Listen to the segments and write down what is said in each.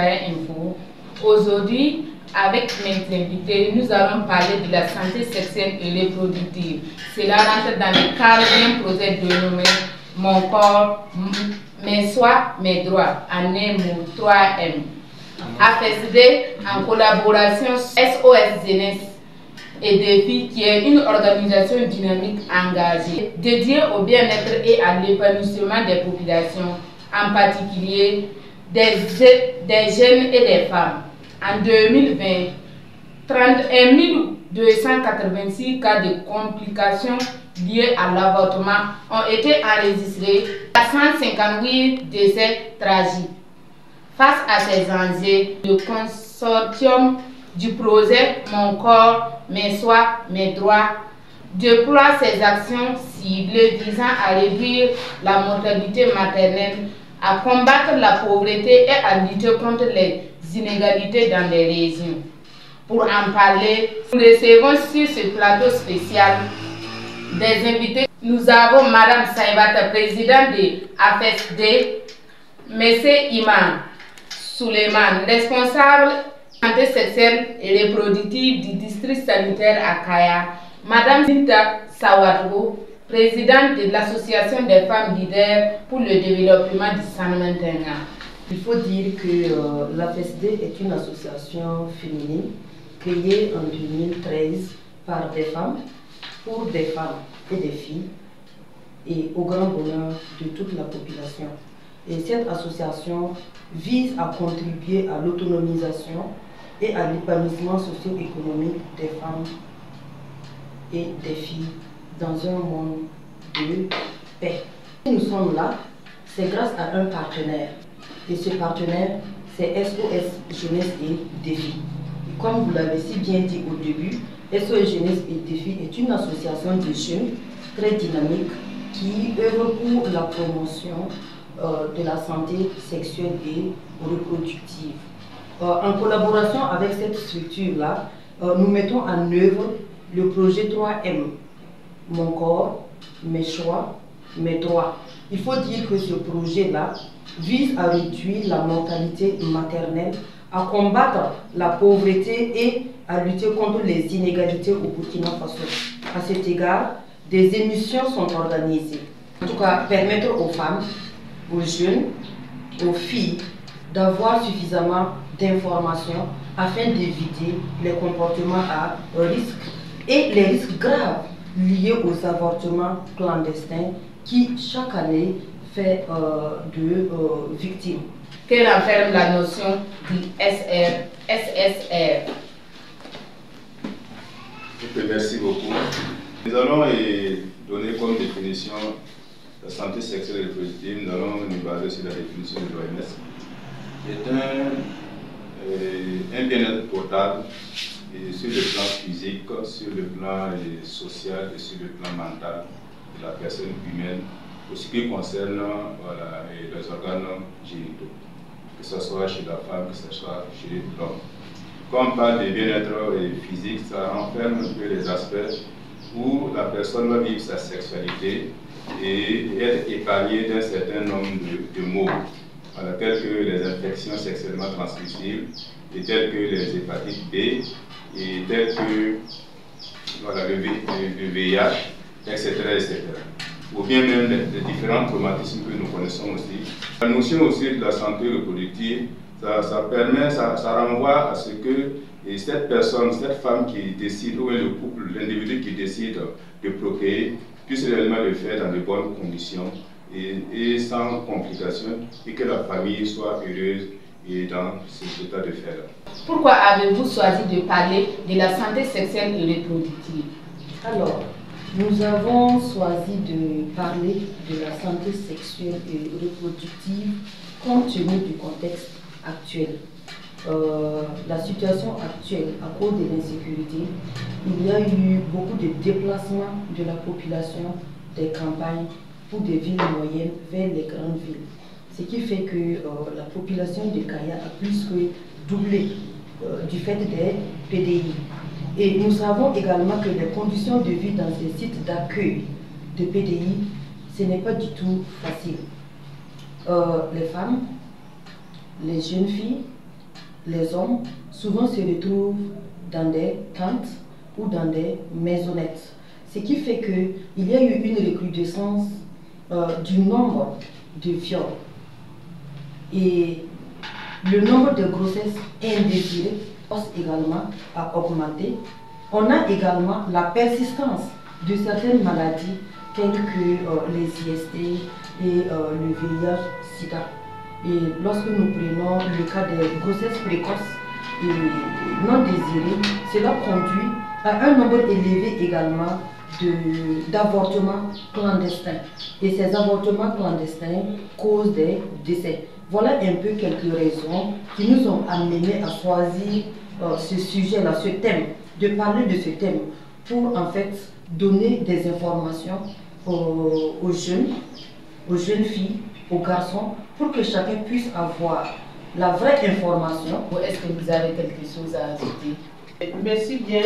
Kaya Info. Aujourd'hui, avec mes invités, nous allons parler de la santé sexuelle et reproductive. Cela rentre dans le cadre d'un projet dénommé Mon corps, mes choix, mes droits, en un mot 3M. AFSD, en collaboration SOS Jeunesse et Défis, qui est une organisation dynamique engagée, dédiée au bien-être et à l'épanouissement des populations, en particulier des jeunes et des femmes. En 2020, 31 286 cas de complications liées à l'avortement ont été enregistrés, 158 décès tragiques. Face à ces enjeux, le consortium du projet Mon corps, mes choix, mes droits déploie ses actions ciblées visant à réduire la mortalité maternelle, à combattre la pauvreté et à lutter contre les inégalités dans les régions. Pour en parler, nous recevons sur ce plateau spécial des invités. Nous avons Madame Saïbata, présidente de AFSD, Monsieur Iman Suleiman, responsable santé sexuelle et reproductive du district sanitaire à Kaya, Madame Zinta Sawadou, présidente de l'association des femmes leaders pour le développement du San-Maintenant. Il faut dire que l'AFSD est une association féminine créée en 2013 par des femmes, pour des femmes et des filles, et au grand bonheur de toute la population. Et cette association vise à contribuer à l'autonomisation et à l'épanouissement socio-économique des femmes et des filles dans un monde de paix. Si nous sommes là, c'est grâce à un partenaire. Et ce partenaire, c'est SOS Jeunesse et Défis. Et comme vous l'avez si bien dit au début, SOS Jeunesse et Défis est une association de jeunes très dynamique qui œuvre pour la promotion de la santé sexuelle et reproductive. En collaboration avec cette structure-là, nous mettons en œuvre le projet 3M, Mon corps, mes choix, mes droits. Il faut dire que ce projet-là vise à réduire la mortalité maternelle, à combattre la pauvreté et à lutter contre les inégalités au Burkina Faso. À cet égard, des émissions sont organisées. En tout cas, permettre aux femmes, aux jeunes, aux filles d'avoir suffisamment d'informations afin d'éviter les comportements à risque et les risques graves liés aux avortements clandestins qui chaque année fait de victimes. Que renferme la notion du SSR? Merci beaucoup. Nous allons donner comme définition la santé sexuelle et reproductive. Nous allons nous baser sur la définition de l'OMS. C'est un bien-être potable et sur le plan physique, sur le plan social et sur le plan mental de la personne humaine, pour ce qui concerne les organes génitaux, que ce soit chez la femme, que ce soit chez l'homme. Quand on parle de bien-être physique, ça renferme un peu les aspects où la personne va vivre sa sexualité et être épargnée d'un certain nombre de maux, tels que les infections sexuellement transmissibles, et tels que les hépatites B, et tels que le VIH, etc., etc. Ou bien même les différents traumatismes que nous connaissons aussi. La notion aussi de la santé reproductive, ça renvoie à ce que cette personne, cette femme qui décide, ou le couple, l'individu qui décide de procréer, puisse réellement le faire dans de bonnes conditions et sans complications, et que la famille soit heureuse et dans cet état de fait-là. Pourquoi avez-vous choisi de parler de la santé sexuelle et reproductive? Alors, nous avons choisi de parler de la santé sexuelle et reproductive compte tenu du contexte actuel. La situation actuelle, à cause de l'insécurité, il y a eu beaucoup de déplacements de la population des campagnes pour des villes moyennes vers les grandes villes. Ce qui fait que la population de Kaya a plus que doublé du fait des PDI. Et nous savons également que les conditions de vie dans ces sites d'accueil de PDI, ce n'est pas du tout facile. Les femmes, les jeunes filles, les hommes souvent se retrouvent dans des tentes ou dans des maisonnettes. Ce qui fait qu'il y a eu une recrudescence du nombre de viols. Et le nombre de grossesses indésirées également a augmenté. On a également la persistance de certaines maladies telles que les IST et le VIH-Sida. Et lorsque nous prenons le cas des grossesses précoces et non désirées, cela conduit à un nombre élevé également d'avortements clandestins. Et ces avortements clandestins causent des décès. Voilà un peu quelques raisons qui nous ont amenés à choisir ce sujet-là, ce thème, de parler de ce thème pour en fait donner des informations aux jeunes filles, aux garçons, pour que chacun puisse avoir la vraie information. Est-ce que vous avez quelque chose à ajouter? Merci bien.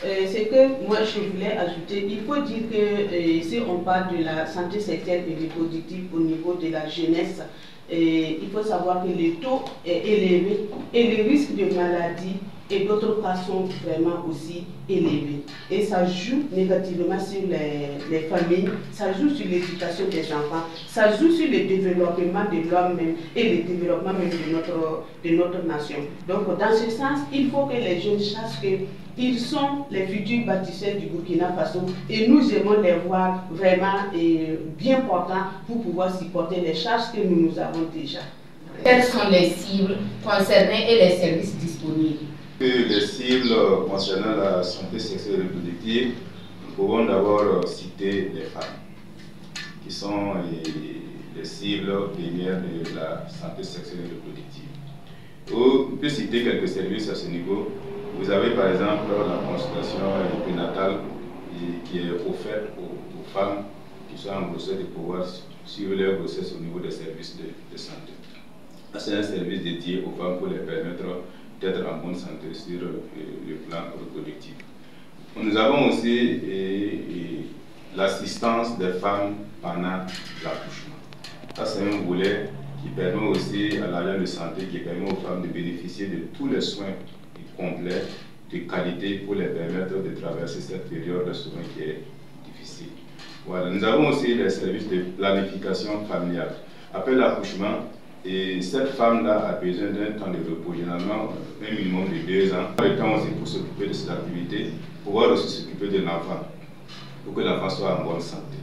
Ce que moi je voulais ajouter, il faut dire que si on parle de la santé sexuelle et reproductive au niveau de la jeunesse, il faut savoir que le taux est élevé et les risques de maladie et d'autres cas sont vraiment aussi élevés. Et ça joue négativement sur les familles, ça joue sur l'éducation des enfants, ça joue sur le développement de l'homme même et le développement même de notre nation. Donc dans ce sens, il faut que les jeunes sachent qu'ils sont les futurs bâtisseurs du Burkina Faso et nous aimons les voir vraiment bien portants pour pouvoir supporter les charges que nous avons déjà. Quelles sont les cibles concernées et les services disponibles? Les cibles concernant la santé sexuelle et reproductive, nous pouvons d'abord citer les femmes, qui sont les cibles premières de la santé sexuelle et reproductive. On peut citer quelques services à ce niveau. Vous avez par exemple la consultation prénatale qui est offerte aux femmes qui sont en grossesse de pouvoir suivre leur grossesse au niveau des services de santé. C'est un service dédié aux femmes pour les permettre d'être en bonne santé sur le plan reproductif. Nous avons aussi l'assistance des femmes pendant l'accouchement. Ça, c'est un volet qui permet aussi à l'agent de santé, qui permet aux femmes de bénéficier de tous les soins complets, de qualité, pour les permettre de traverser cette période de soins qui est difficile. Voilà. Nous avons aussi les services de planification familiale. Après l'accouchement, et cette femme-là a besoin d'un temps de repos, généralement un minimum de 2 ans. Le temps aussi pour s'occuper de cette activité, pouvoir aussi s'occuper de l'enfant, pour que l'enfant soit en bonne santé.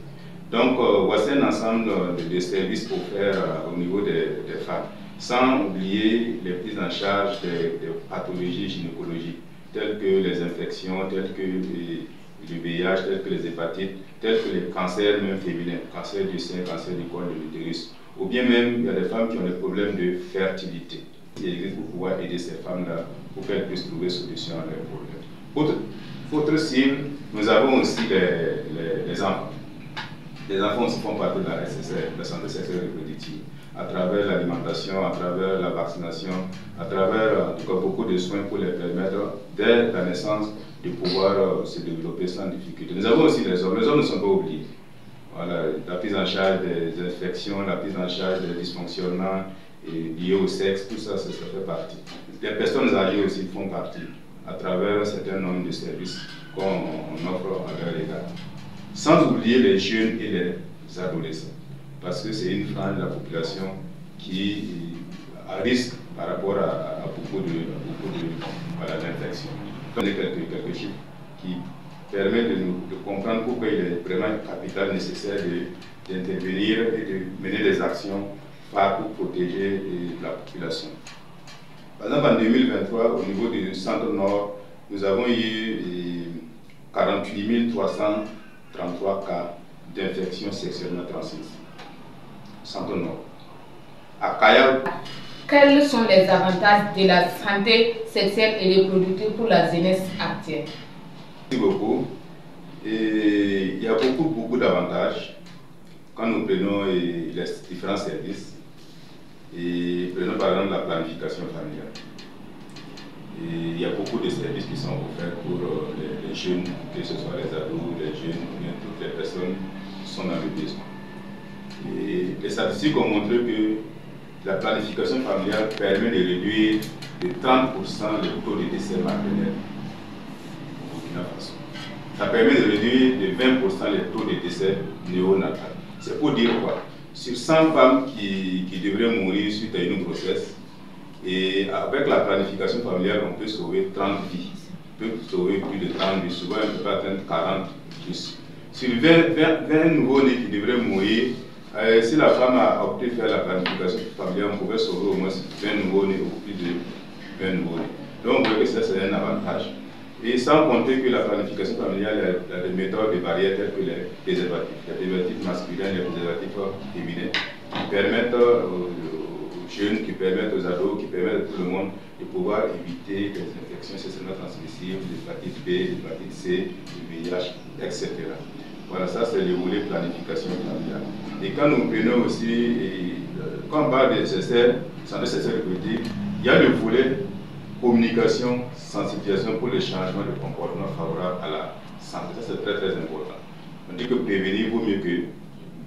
Donc voici un ensemble de services offerts au niveau des femmes, sans oublier les prises en charge des pathologies gynécologiques, telles que les infections, telles que le VIH, telles que les hépatites, tels que les cancers même féminins, cancer du sein, cancer du col de l'utérus. Ou bien même, il y a des femmes qui ont des problèmes de fertilité. Il existe pour pouvoir aider ces femmes-là pour qu'elles puissent trouver solution à leurs problèmes. Autre cible, nous avons aussi les enfants. Les enfants aussi font partie de la santé sexuelle et reproductive, à travers l'alimentation, à travers la vaccination, à travers en tout cas beaucoup de soins pour les permettre, dès la naissance, de pouvoir se développer sans difficulté. Nous avons aussi les hommes ne sont pas oubliés. Voilà, la prise en charge des infections, la prise en charge des dysfonctionnements liés au sexe, tout ça, ça fait partie. Les personnes âgées aussi font partie, à travers un certain nombre de services qu'on offre à leur égard. Sans oublier les jeunes et les adolescents, parce que c'est une frange de la population qui a risque par rapport à beaucoup d'infections. Donc, quelques chiffres qui permettent de comprendre pourquoi il est vraiment capital nécessaire d'intervenir et de mener des actions pour protéger la population. Par exemple, en 2023, au niveau du centre nord, nous avons eu 48 333 cas d'infections sexuellement transmises. Centre nord. À Kaya, quels sont les avantages de la santé sexuelle et reproductive pour la jeunesse actuelle? Merci beaucoup. Et il y a beaucoup d'avantages quand nous prenons les différents services. Et prenons par exemple la planification familiale. Et il y a beaucoup de services qui sont offerts pour les jeunes, que ce soit les ados, les jeunes, ou bien toutes les personnes qui sont dans le besoin. Et les statistiques ont montré que la planification familiale permet de réduire de 30% le taux de décès maternel au Burkina Faso. Ça permet de réduire de 20% le taux de décès néonatal. C'est pour dire quoi? Sur 100 femmes qui devraient mourir suite à une grossesse, et avec la planification familiale, on peut sauver 30 vies. On peut sauver plus de 30 vies. Souvent, on peut pas atteindre 40 plus. Sur 20 nouveaux-nés qui devraient mourir, si la femme a opté de faire la planification familiale, on pouvait sauver au moins 20 nouveaux-nés ou plus de 20 nouveaux-nés. Donc, on voit que ça, c'est un avantage. Et sans compter que la planification familiale a des méthodes, des barrières telles que les préservatifs. Les préservatifs masculins, les préservatifs féminins, qui permettent aux jeunes, qui permettent aux ados, qui permettent à tout le monde de pouvoir éviter des infections sexuellement transmissibles, l'hépatite B, l'hépatite C, le VIH, etc. Voilà, ça c'est le volet planification familiale. Et quand nous prenons aussi, quand on parle de santé sexuelle reproductive, il y a le volet communication, sensibilisation pour le changement de comportement favorable à la santé. Ça, c'est très très important. On dit que prévenir vaut mieux que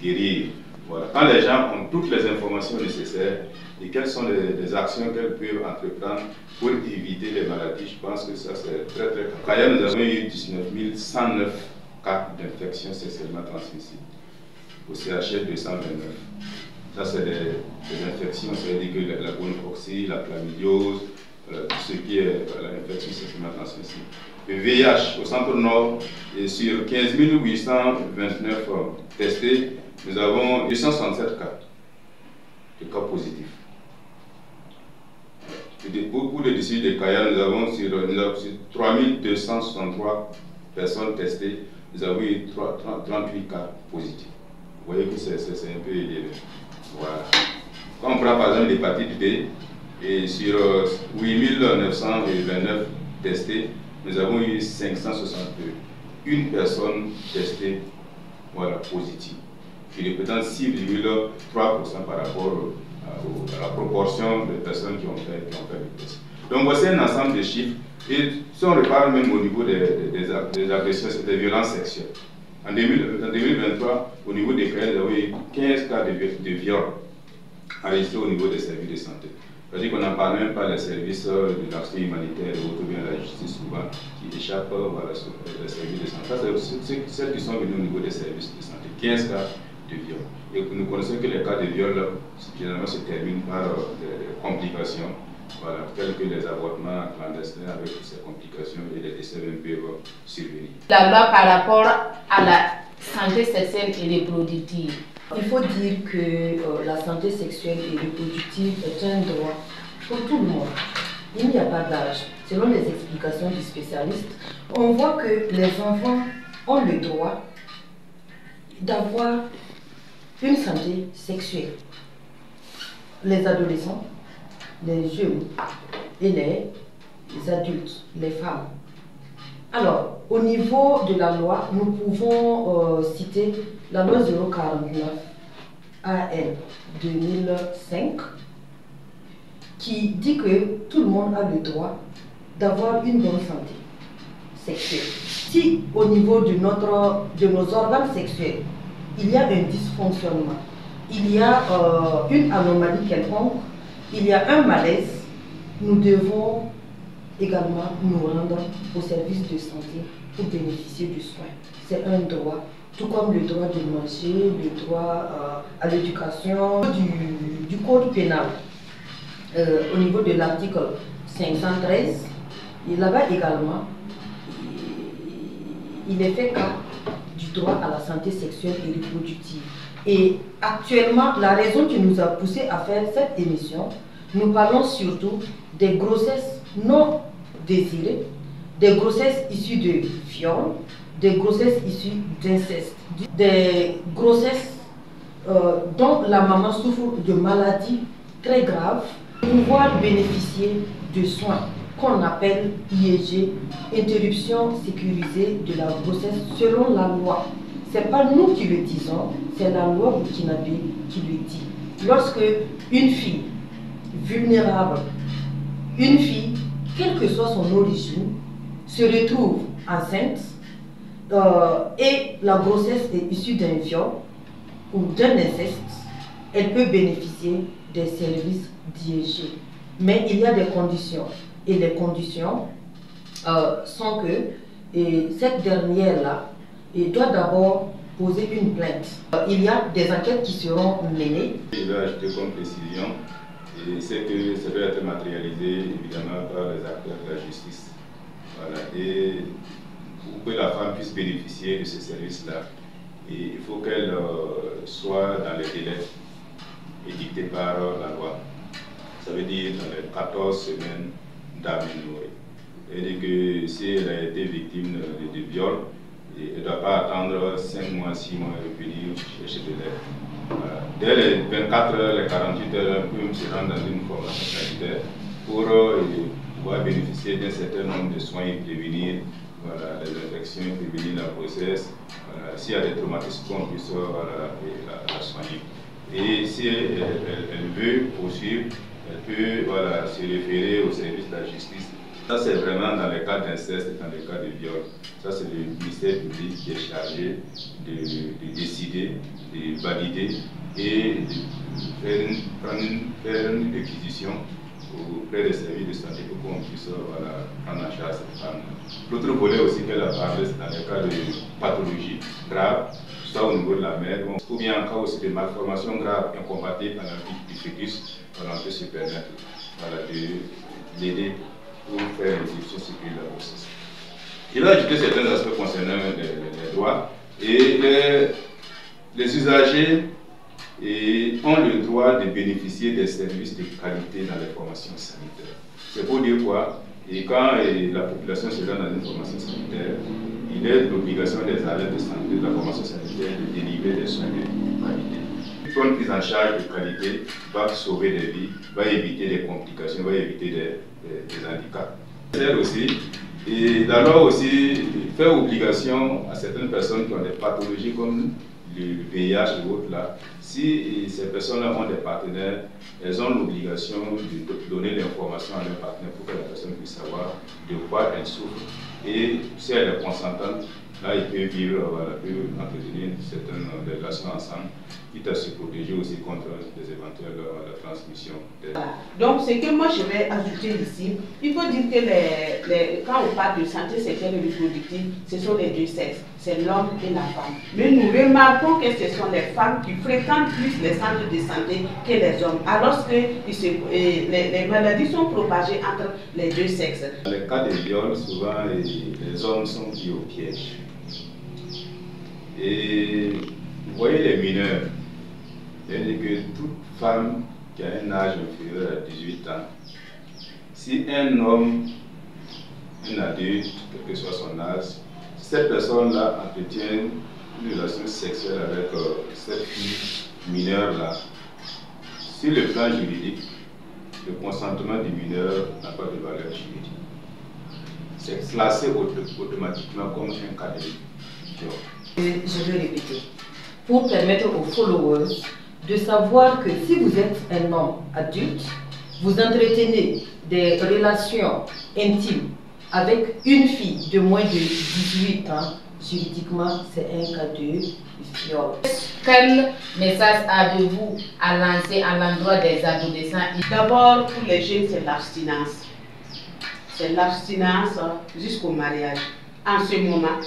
guérir. Voilà. Quand les gens ont toutes les informations nécessaires et quelles sont les actions qu'elles peuvent entreprendre pour éviter les maladies, je pense que ça, c'est très très important. Par ailleurs, nous avons eu 19 109 cas d'infection sexuellement transmissibles au CHF 229. Ça, c'est des infections, c'est-à-dire que la gonorrhée, la chlamydiose, tout ce qui est l'infection sexuellement transmissible. Le VIH au centre nord, et sur 15 829 testés, nous avons 267 cas de cas positifs. Pour le district de Kaya, nous avons sur 3263 personnes testées, nous avons eu 38 cas positifs. Vous voyez que c'est un peu élevé. Voilà. Quand on prend par exemple l'hépatite B, et sur 8929 testés, nous avons eu 561 personnes testées, voilà, positives, qui représente 6,3% par rapport à la proportion de personnes qui ont fait le test. Donc voici un ensemble de chiffres, et si on repart même au niveau des agressions, des violences sexuelles. En 2023, au niveau des cas, nous avons eu 15 cas de viol enregistrés au niveau des services de santé. C'est-à-dire qu'on n'en parle même pas des services de l'action humanitaire ou bien la justice souvent qui échappent voilà, sur les services de santé. Ça, c'est celles qui sont venues au niveau des services de santé. 15 cas de viol. Et nous connaissons que les cas de viol, généralement, se terminent par des complications, voilà, telles que les avortements clandestins avec ces complications et les décès même peuvent survenir. La loi par rapport à la santé sexuelle et reproductive. Il faut dire que la santé sexuelle et reproductive est un droit pour tout le monde. Il n'y a pas d'âge. Selon les explications du spécialiste, on voit que les enfants ont le droit d'avoir une santé sexuelle. Les adolescents, les jeunes et les adultes, les femmes. Alors, au niveau de la loi, nous pouvons citer la loi 049 AN 2005 qui dit que tout le monde a le droit d'avoir une bonne santé sexuelle. Si au niveau de nos organes sexuels, il y a un dysfonctionnement, il y a une anomalie quelconque, il y a un malaise, nous devons également nous rendre au service de santé pour bénéficier du soin. C'est un droit, tout comme le droit de manger, le droit à l'éducation du code pénal. Au niveau de l'article 513, et là-bas également, il est fait cas du droit à la santé sexuelle et reproductive. Et actuellement, la raison qui nous a poussé à faire cette émission, nous parlons surtout des grossesses non désirées, des grossesses issues de viol, des grossesses issues d'inceste, des grossesses dont la maman souffre de maladies très graves, pouvoir bénéficier de soins qu'on appelle IEG, interruption sécurisée de la grossesse selon la loi. Ce n'est pas nous qui le disons, c'est la loi burkinabé qui le dit. Lorsque une fille vulnérable, une fille, quelle que soit son origine, se retrouve enceinte et la grossesse est issue d'un viol ou d'un inceste, elle peut bénéficier des services d'IEG. Mais il y a des conditions. Et les conditions sont que cette dernière-là doit d'abord poser une plainte. Il y a des enquêtes qui seront menées. Je vais ajouter comme précision, c'est que ça doit être matérialisé évidemment par les acteurs de la justice. Voilà. Et pour que la femme puisse bénéficier de ce service-là, il faut qu'elle soit dans les délais édictés par la loi. Ça veut dire dans les 14 semaines d'aménorrhée. C'est-à-dire que si elle a été victime de viol, elle ne doit pas attendre 5 mois, 6 mois et venir chercher de l'aide. Voilà. Dès les 24 heures, les 48 heures, elle peut se rendre dans une formation sanitaire pour pouvoir bénéficier d'un certain nombre de soins et prévenir les infections, prévenir la grossesse. Voilà. S'il y a des traumatismes, on puisse la soigner. Et si elle veut poursuivre, elle peut se référer au service de la justice. Ça, c'est vraiment dans les cas d'inceste et dans les cas de viol. Ça, c'est le ministère public qui est chargé de décider, de valider et de faire une réquisition auprès des services de santé pour qu'on puisse prendre en charge cette femme. L'autre volet aussi qu'elle a parlé, c'est dans les cas de pathologie grave, soit au niveau de la mère, ou bien en cas aussi de malformation grave incompatible à la vie du fœtus, on peut se permettre de l'aider pour faire l'exécution sécuritaire de la grossesse. Je vais ajouter certains aspects concernant les droits. Et les usagers ont le droit de bénéficier des services de qualité dans les formations sanitaires. C'est pour dire quoi? Et quand la population se rend dans une formation sanitaire, il est de l'obligation des arrêts de santé de la formation sanitaire de délivrer des soins de qualité. Une prise en charge de qualité va sauver des vies, va éviter des complications, va éviter des handicaps. C'est aussi, et d'alors aussi faire obligation à certaines personnes qui ont des pathologies comme le VIH et autres là, si ces personnes-là ont des partenaires, elles ont l'obligation de donner l'information à leur partenaire pour que la personne puisse savoir de quoi elle souffre. Et si elle est consentante, là, il peut vivre, peut entretenir certaines relations ensemble, quitte à se protéger aussi contre des éventuelles transmissions. Donc, ce que moi je vais ajouter ici, il faut dire que quand on parle de santé sexuelle et reproductive, ce sont les deux sexes, c'est l'homme et la femme. Mais nous remarquons que ce sont les femmes qui fréquentent plus les centres de santé que les hommes, alors que les maladies sont propagées entre les deux sexes. Dans les cas de viol, souvent les hommes sont pris au piège. Et vous voyez les mineurs, c'est-à-dire que toute femme qui a un âge inférieur à 18 ans, si un homme, un adulte, quel que soit son âge, cette personne-là entretient une relation sexuelle avec cette fille mineure-là, sur le plan juridique, le consentement du mineur n'a pas de valeur juridique. C'est classé automatiquement comme un cas de viol. Je vais répéter, pour permettre aux followers de savoir que si vous êtes un homme adulte, vous entretenez des relations intimes avec une fille de moins de 18 ans, juridiquement, c'est un cas de viol. Quel message avez-vous à lancer à l'endroit des adolescents? D'abord, pour les jeunes, c'est l'abstinence. C'est l'abstinence jusqu'au mariage. En ce moment,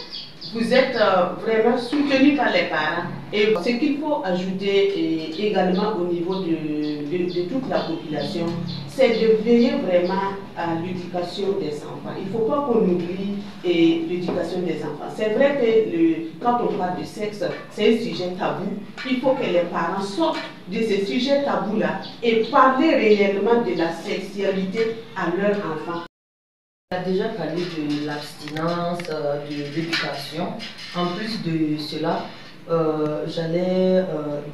vous êtes vraiment soutenu par les parents. Et ce qu'il faut ajouter également au niveau de toute la population, c'est de veiller vraiment à l'éducation des enfants. Il ne faut pas qu'on oublie l'éducation des enfants. C'est vrai que quand on parle de sexe, c'est un sujet tabou. Il faut que les parents sortent de ce sujet tabou-là et parler réellement de la sexualité à leurs enfants. On a déjà parlé de l'abstinence, de l'éducation. En plus de cela, j'allais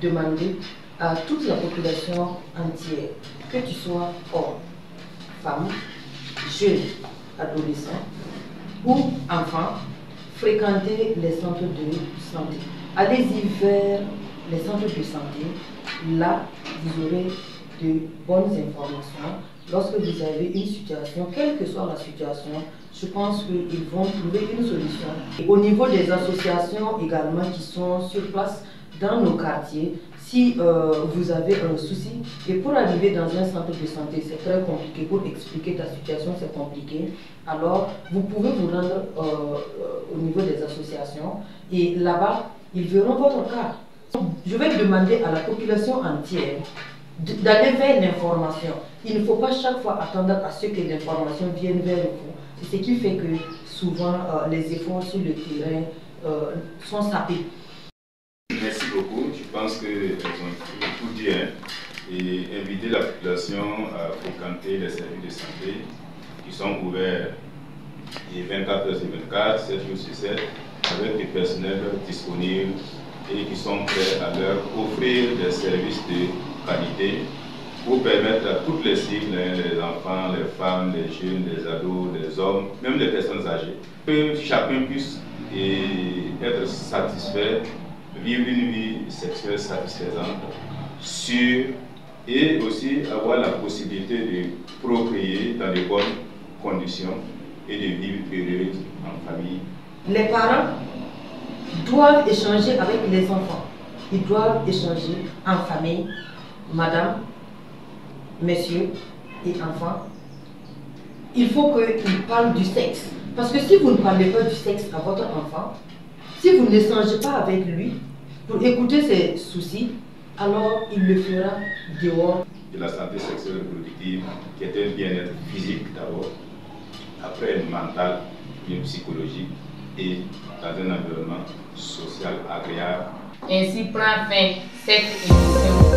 demander à toute la population entière, que tu sois homme, femme, jeune, adolescent ou enfant, fréquenter les centres de santé. Allez-y vers les centres de santé. Là, vous aurez de bonnes informations. Lorsque vous avez une situation, quelle que soit la situation, je pense qu'ils vont trouver une solution. Et au niveau des associations également qui sont sur place dans nos quartiers, si vous avez un souci, et pour arriver dans un centre de santé, c'est très compliqué, pour expliquer ta situation, c'est compliqué, alors vous pouvez vous rendre au niveau des associations, et là-bas, ils verront votre cas. Je vais demander à la population entière d'aller vers l'information. Il ne faut pas chaque fois attendre à ce que l'information vienne vers vous. C'est ce qui fait que souvent les efforts sur le terrain sont sapés. Merci beaucoup. Je pense qu'elles ont tout dit, hein, et inviter la population à fréquenter les services de santé qui sont ouverts 24 h sur 24, 7 jours sur 7, avec des personnels disponibles et qui sont prêts à leur offrir des services de qualité pour permettre à toutes les cibles, les enfants, les femmes, les jeunes, les ados, les hommes, même les personnes âgées, que chacun puisse être satisfait, vivre une vie sexuelle satisfaisante, sûre, et aussi avoir la possibilité de procréer dans de bonnes conditions et de vivre heureuse en famille. Les parents doivent échanger avec les enfants. Ils doivent échanger en famille, madame, messieurs et enfants. Il faut qu'ils parlent du sexe. Parce que si vous ne parlez pas du sexe à votre enfant, si vous n'échangez pas avec lui pour écouter ses soucis, alors il le fera dehors. De la santé sexuelle et reproductive, qui est un bien-être physique d'abord, après un mental, bien psychologique, et dans un environnement social agréable. Ainsi prend fin cette émission.